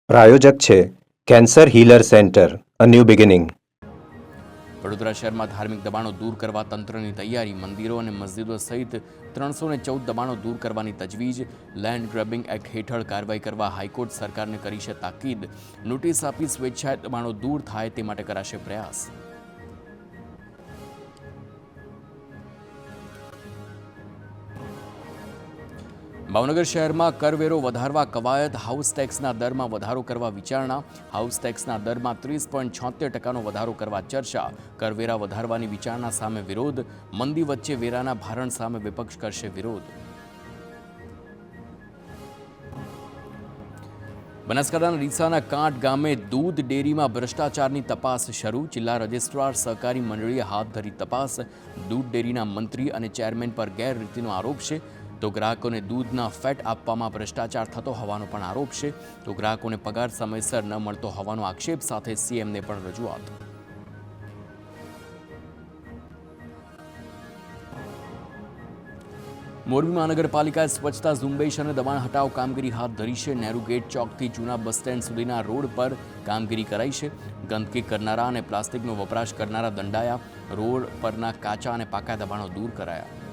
પ્રાયોજક છે cancer healer centre, a new beginning. Vadodara શહેરમાં ધાર્મિક દબાણો દૂર કરવા તંત્રની તૈયારી. મંદિરો અને મસ્જિદો સહિત 314 દબાણો દૂર કરવાની તજવીજ. લેન્ડ ગ્રેબિંગ એક્ટ હેઠળ કાર્યવાહી કરવા હાઈકોર્ટ સરકારને કરી છે તાકીદ. નોટિસ આપી સ્વેચ્છાએ દબાણો દૂર થાય તે માટે કરાશે પ્રયાસ. ભાવનગર શહેરમાં કરવેરો વધારવા કવાયત. હાઉસ ટેક્સના દરમાં વધારો કરવા વિચારણા. હાઉસ ટેક્સના દરમાં 30.76% વધારો કરવા ચર્ચા. કરવેરા વધારવાની વિચારણા સામે વિરોધ. મંદી વચ્ચે વેરાના ભારણ સામે વિપક્ષ કરશે વિરોધ. બનાસકાંઠાના રીસાના કાંઠ ગામે દૂધ ડેરીમાં ભ્રષ્ટાચારની તપાસ શરૂ. જિલ્લા રજિસ્ટ્રાર સહકારી મંડળીએ હાથ ધરી તપાસ. દૂધ ડેરીના મંત્રી અને ચેરમેન પર ગેરરીતિનો આરોપ છે. તો ગ્રાહકોને દૂધના ફેટ આપવામાં ભ્રષ્ટાચાર થતો હોવાનો પણ આરોપ છે. તો ગ્રાહકોને પગાર સમયસર ન મળતો હોવાનો આક્ષેપ સાથે સીએમને પણ રજૂઆત. મોરબી મહાનગરપાલિકાએ સ્વચ્છતા ઝુંબેશ અને દબાણ હટાવ કામગીરી હાથ ધરી છે. નહેરુ ગેટ ચોકથી જૂના બસ સ્ટેન્ડ સુધીના રોડ પર કામગીરી કરાઈ છે. ગંદકી કરનારા અને પ્લાસ્ટિકનો વપરાશ કરનારા દંડાયા. રોડ પરના કાચા અને પાકા દબાણો દૂર કરાયા.